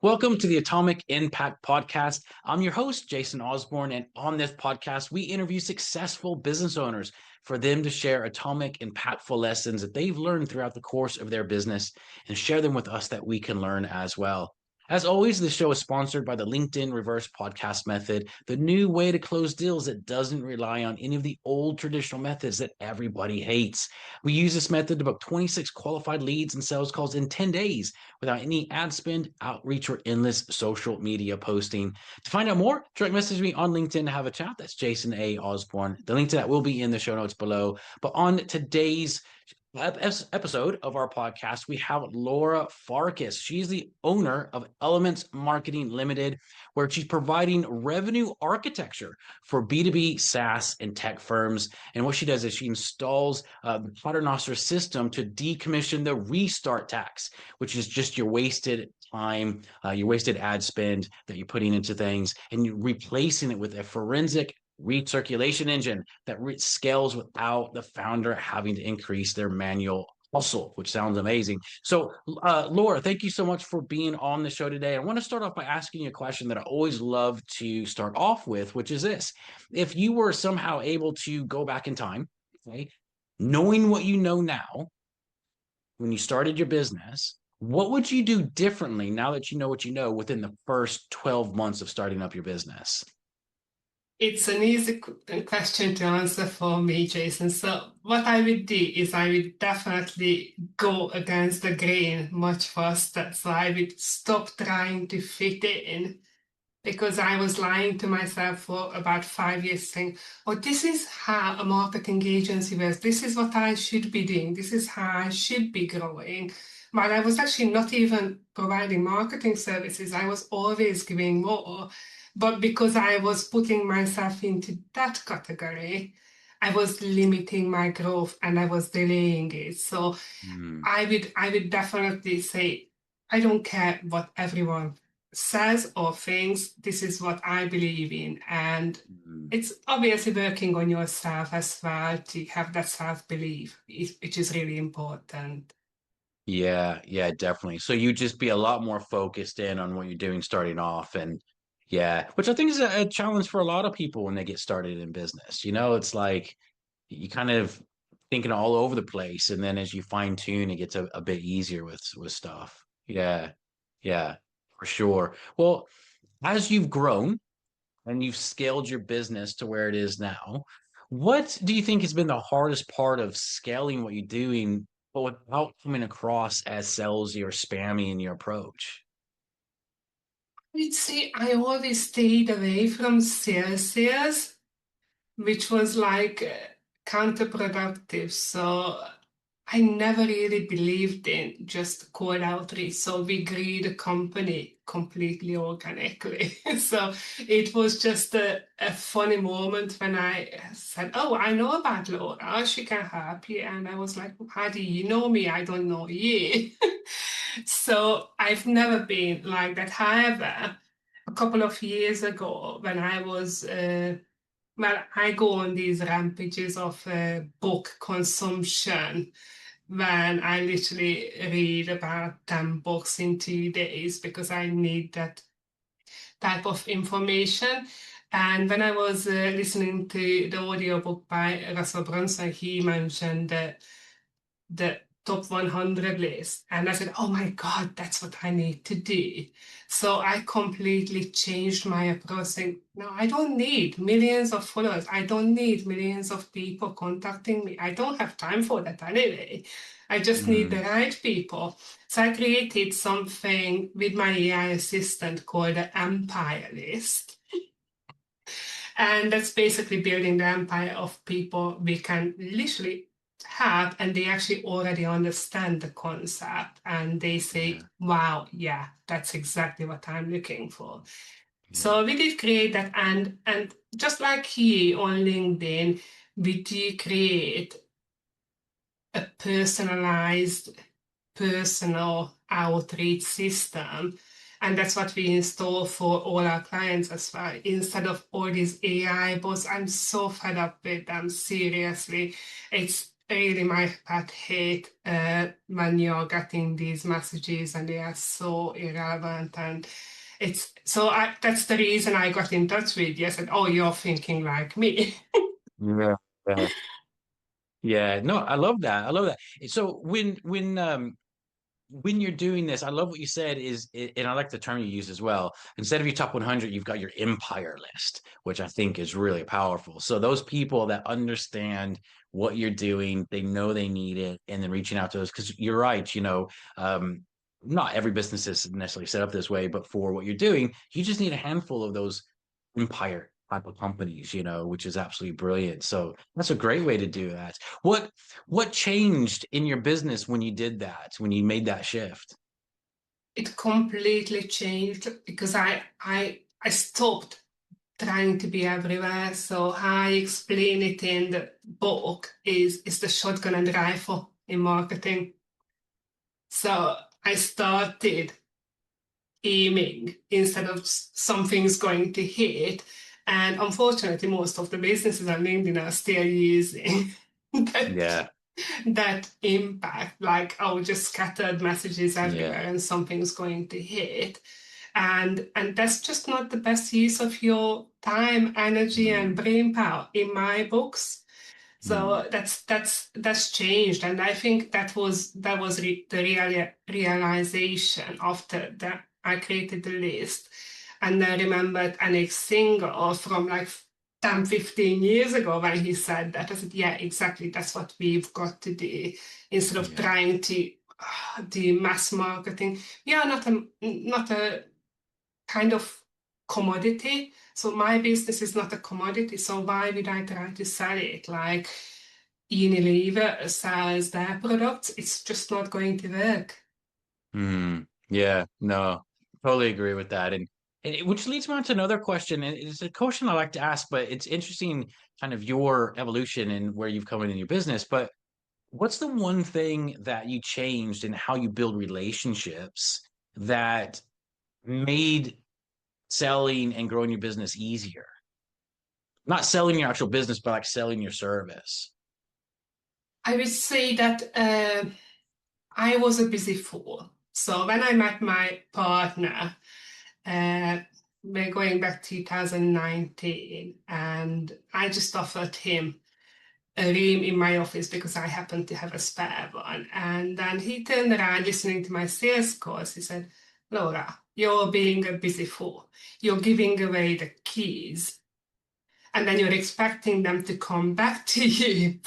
Welcome to the Atomic Impact Podcast. I'm your host, Jason Osborn, and on this podcast, we interview successful business owners for them to share atomic, impactful lessons that they've learned throughout the course of their business and share them with us that we can learn as well. As always, this show is sponsored by the LinkedIn Reverse Podcast Method, the new way to close deals that doesn't rely on any of the old traditional methods that everybody hates. We use this method to book 26 qualified leads and sales calls in 10 days without any ad spend, outreach, or endless social media posting. To find out more, direct message me on LinkedIn to have a chat. That's Jason A. Osborn. The link to that will be in the show notes below. But on today's episode of our podcast, we have Laura Farkas. She's the owner of LMNts Marketing Limited, where she's providing revenue architecture for B2B SaaS and tech firms. And what she does is she installs the Paternoster system to decommission the restart tax, which is just your wasted time, your wasted ad spend that you're putting into things, and you're replacing it with a forensic recirculation engine that scales without the founder having to increase their manual hustle, which sounds amazing. So, Laura, thank you so much for being on the show today. I want to start off by asking you a question that I always love to start off with, which is this. If you were somehow able to go back in time, okay, knowing what you know now, when you started your business, what would you do differently now that you know what you know within the first 12 months of starting up your business? It's an easy question to answer for me, Jason. So what I would do is I would definitely go against the grain much faster. So I would stop trying to fit in because I was lying to myself for about 5 years saying, oh, this is how a marketing agency works. This is what I should be doing. This is how I should be growing. But I was actually not even providing marketing services. I was always giving more. But because I was putting myself into that category, I was limiting my growth and I was delaying it. So Mm, I would definitely say, I don't care what everyone says or thinks. This is what I believe in. And mm. it's obviously working on yourself as well to have that self-belief, which is really important. Yeah, definitely. So you just be a lot more focused in on what you're doing starting off. And yeah, which I think is a challenge for a lot of people when they get started in business. It's like you kind of thinking all over the place. And then as you fine tune, it gets a bit easier with stuff. Yeah, for sure. Well, as you've grown and you've scaled your business to where it is now, what do you think has been the hardest part of scaling what you're doing, but without coming across as salesy or spammy in your approach? I'd say I always stayed away from sales, which was like counterproductive. So I never really believed in just cold outreach. So we grew the company completely organically. So it was just a funny moment when I said, oh, I know about Laura. She can help you. And I was like, how do you know me? I don't know you. So I've never been like that. However, a couple of years ago when I was well, I go on these rampages of book consumption when I literally read about 10 books in 2 days because I need that type of information. And when I was listening to the audiobook by Russell Brunson, he mentioned the top 100 list. And I said, oh my God, that's what I need to do. So I completely changed my approach saying, no, I don't need millions of followers. I don't need millions of people contacting me. I don't have time for that anyway. I just need the Mm, right people. So I created something with my AI assistant called the Empire List. And that's basically building the empire of people we can literally have, and they actually already understand the concept and they say, yeah, wow, yeah, that's exactly what I'm looking for. yeah, So we did create that, and just like you on LinkedIn, we do create a personalized personal outreach system. And that's what we install for all our clients as well. Instead of all these AI bots, I'm so fed up with them. Seriously, it's really my pet hate when you're getting these messages and they are so irrelevant, and that's the reason I got in touch with you. I said, oh, you're thinking like me. Yeah. Yeah. Yeah. No, I love that. I love that. So when you're doing this, I love what you said and I like the term you use as well. Instead of your top 100, you've got your empire list, which I think is really powerful. So those people that understand what you're doing, they know they need it, and then reaching out to us, because you're right, not every business is necessarily set up this way, but for what you're doing, you just need a handful of those empire type of companies, which is absolutely brilliant. So that's a great way to do that. What changed in your business when you did that, when you made that shift? It completely changed because I stopped trying to be everywhere. So how I explain it in the book is the shotgun and rifle in marketing. So I started aiming instead of something's going to hit. And unfortunately, most of the businesses on LinkedIn are still using that, Yeah, that impact, like, oh, just scattered messages yeah. everywhere and something's going to hit. And that's just not the best use of your time, energy, and Mm, brain power in my books. mm, So that's changed, and I think the realization after that I created the list, and I remembered Anik Singer from like 10, 15 years ago when he said that. I said, yeah, exactly. That's what we've got to do instead of yeah. trying to do mass marketing. We are not a kind of commodity. So my business is not a commodity. So why would I try to sell it? Like Unilever sells their products, it's just not going to work. Yeah, no, totally agree with that. Which leads me on to another question. And it's a question I like to ask, but it's interesting kind of your evolution and where you've come in your business. But what's the one thing that you changed in how you build relationships that made selling and growing your business easier? Not selling your actual business, but like selling your service. I would say that I was a busy fool. So when I met my partner, uh, we're going back to 2019, and I just offered him a room in my office because I happened to have a spare one. And then he turned around listening to my sales calls. He said, Laura, you're being a busy fool. You're giving away the keys and then you're expecting them to come back to you.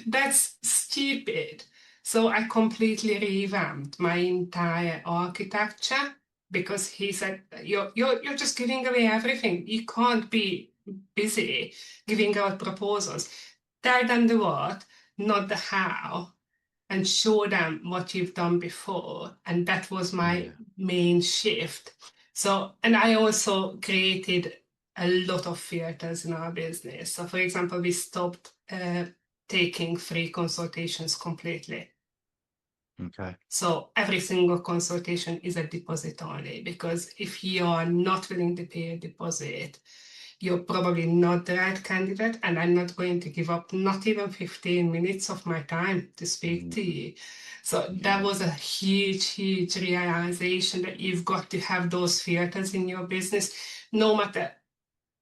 That's stupid. So I completely revamped my entire architecture because he said, you're just giving away everything. You can't be busy giving out proposals. Tell them the what, not the how, and show them what you've done before. And that was my Yeah. main shift. So, and I also created a lot of filters in our business. So, for example, we stopped taking free consultations completely. Okay. So every single consultation is a deposit only, because if you are not willing to pay a deposit, you're probably not the right candidate, and I'm not going to give up not even 15 minutes of my time to speak to Mm, you. So that yeah. was a huge, huge realization that you've got to have those filters in your business. No matter,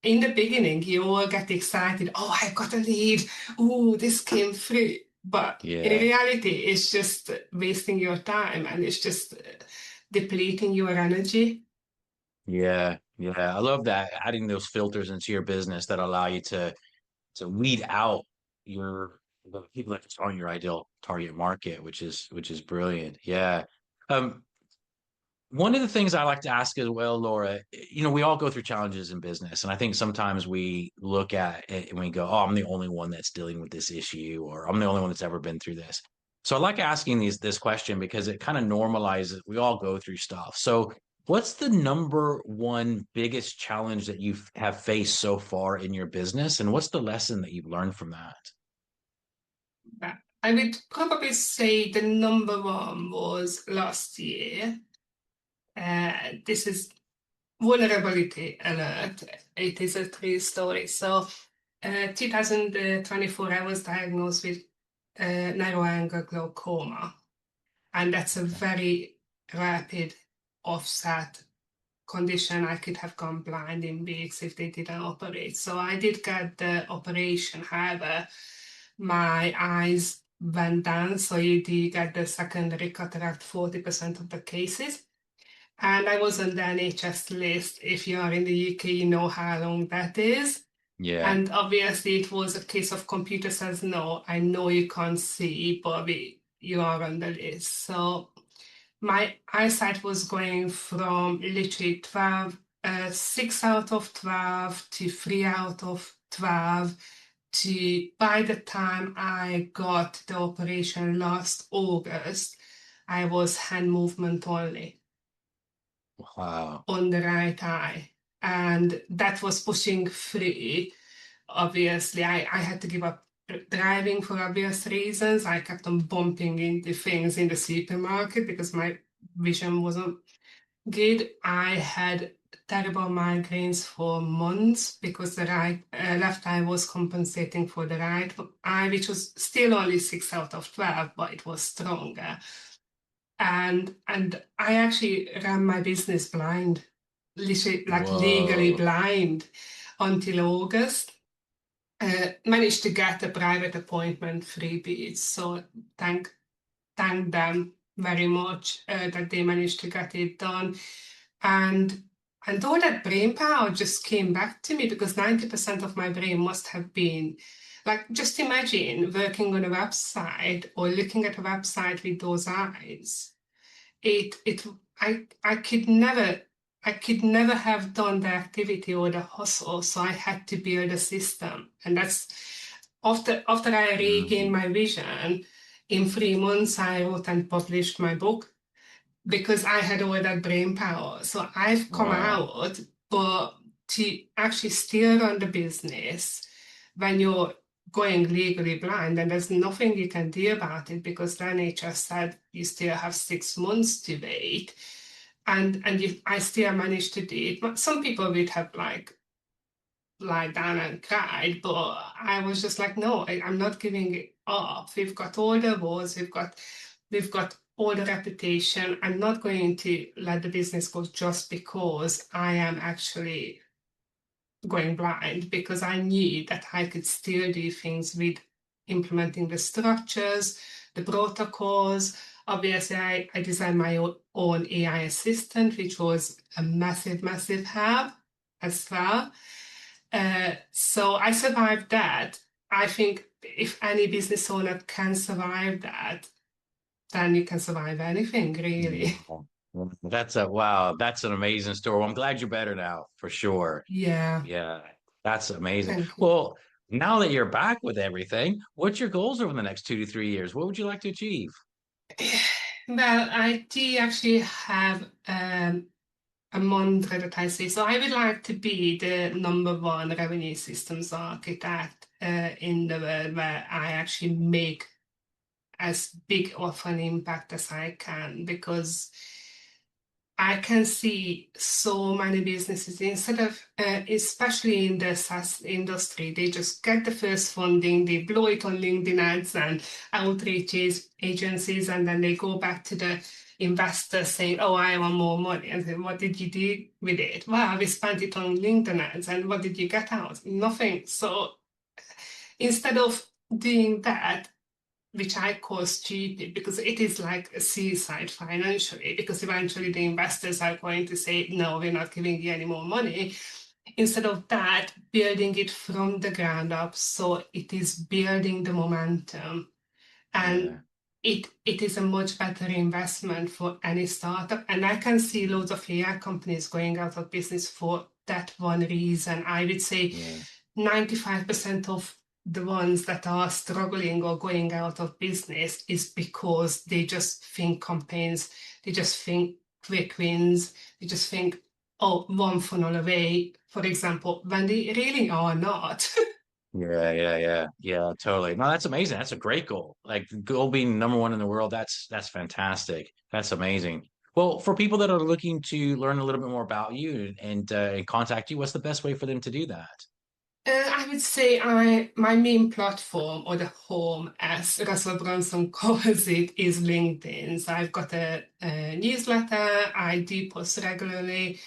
in the beginning, you all get excited. Oh, I got a lead. Oh, this came through. But in Yeah. reality, it's just wasting your time, and it's just depleting your energy. Yeah. Yeah. I love that. Adding those filters into your business that allow you to weed out the people that just aren't your ideal target market, which is brilliant. Yeah. Um, One of the things I like to ask as well, Laura, we all go through challenges in business. And I think sometimes we look at it and we go, oh, I'm the only one that's dealing with this issue, or I'm the only one that's ever been through this. So I like asking this question because it kind of normalizes, we all go through stuff. So what's the number one biggest challenge that you have faced so far in your business? And what's the lesson that you've learned from that? I would probably say the number one was last year. This is vulnerability alert. It is a true story. So, 2024, I was diagnosed with narrow angle glaucoma. And that's a very rapid offset condition. I could have gone blind in weeks if they didn't operate. So I did get the operation. However, my eyes went down. So you did get the secondary cataract 40% of the cases. And I was on the NHS list. If you are in the UK, you know how long that is. Yeah. And obviously, it was a case of computer says, no, I know you can't see, but you are on the list. So my eyesight was going from literally 6 out of 12 to 3 out of 12 to by the time I got the operation last August, I was hand movement only. Wow. On the right eye. And that was pushing 3. Obviously, I had to give up driving for obvious reasons. I kept on bumping into things in the supermarket because my vision wasn't good. I had terrible migraines for months because the left eye was compensating for the right eye, which was still only 6 out of 12, but it was stronger. And I actually ran my business blind, literally like legally Whoa. blind until August. Managed to get a private appointment freebie. So thank them very much that they managed to get it done. And all that brain power just came back to me because 90% of my brain must have been like, just imagine working on a website or looking at a website with those eyes. I could never have done the activity or the hustle, so I had to build a system. And that's after I regained my vision, in 3 months I wrote and published my book because I had all that brain power. So I've come Wow. out, but to actually still run the business when you're going legally blind and there's nothing you can do about it because the NHS said you still have 6 months to wait. And I still managed to do it. But some people would have like lie down and cried, but I was just like, no, I'm not giving it up. We've got all the awards, we've got all the reputation. I'm not going to let the business go just because I am actually going blind, because I knew that I could still do things with implementing the structures, the protocols. Obviously, I designed my own AI assistant, which was a massive, massive help as well. So I survived that. I think if any business owner can survive that, then you can survive anything, really. That's wow. That's an amazing story. Well, I'm glad you're better now, for sure. Yeah, Yeah, that's amazing. thank you. Well, now that you're back with everything, what's your goals over the next 2 to 3 years? What would you like to achieve? Well, I do actually have a mantra that I say. So I would like to be the #1 revenue systems architect in the world, where I actually make as big of an impact as I can, because I can see so many businesses, instead of, especially in the SaaS industry, they just get the first funding, they blow it on LinkedIn ads and outreach agencies, and then they go back to the investor saying, oh, I want more money. And then, what did you do with it? Well, we spent it on LinkedIn ads. And what did you get out? Nothing. So instead of doing that, which I call stupid, because it is like a suicide financially, because eventually the investors are going to say, no, we're not giving you any more money. Instead of that, building it from the ground up, so it is building the momentum. And Yeah, it is a much better investment for any startup. And I can see loads of AI companies going out of business for that one reason. I would say yeah, 95% of the ones that are struggling or going out of business is because they just think campaigns, they just think quick wins, they just think, oh, one funnel away, for example, when they really are not. yeah, totally. No, that's amazing. That's a great goal. Like goal being #1 in the world. That's fantastic. That's amazing. Well, for people that are looking to learn a little bit more about you and contact you, what's the best way for them to do that? I would say my main platform or the home, as Russell Brunson calls it, is LinkedIn. So I've got a newsletter. I do post regularly.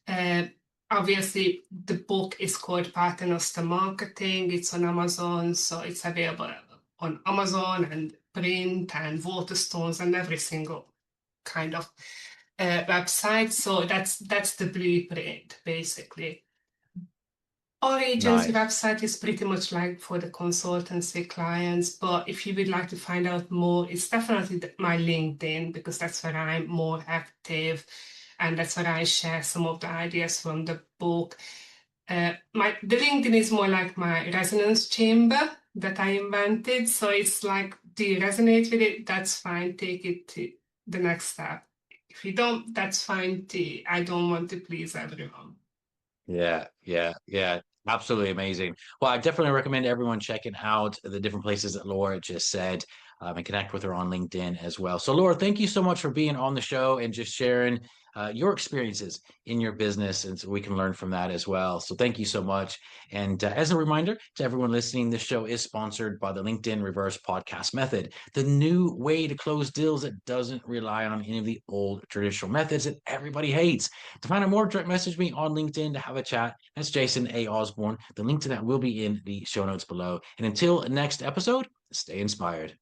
Uh, Obviously, the book is called Paternoster Marketing. It's on Amazon, so it's available on Amazon and print and Waterstones and every single kind of website. So that's the blueprint, basically. Our agency Nice. website is pretty much like for the consultancy clients, but if you would like to find out more, it's definitely my LinkedIn because that's where I'm more active and that's where I share some of the ideas from the book. The LinkedIn is more like my resonance chamber that I invented. So it's like, do you resonate with it? That's fine. Take it to the next step. If you don't, that's fine too. I don't want to please everyone. Yeah, yeah, yeah. Absolutely amazing. Well, I definitely recommend everyone checking out the different places that Laura just said, and connect with her on LinkedIn as well. So, Laura, thank you so much for being on the show and just sharing your experiences in your business, and so we can learn from that as well. So, thank you so much. And as a reminder to everyone listening, this show is sponsored by the LinkedIn Reverse Podcast Method, the new way to close deals that doesn't rely on any of the old traditional methods that everybody hates. To find out more, direct message me on LinkedIn to have a chat. That's Jason A. Osborn. The link to that will be in the show notes below. And until next episode, stay inspired.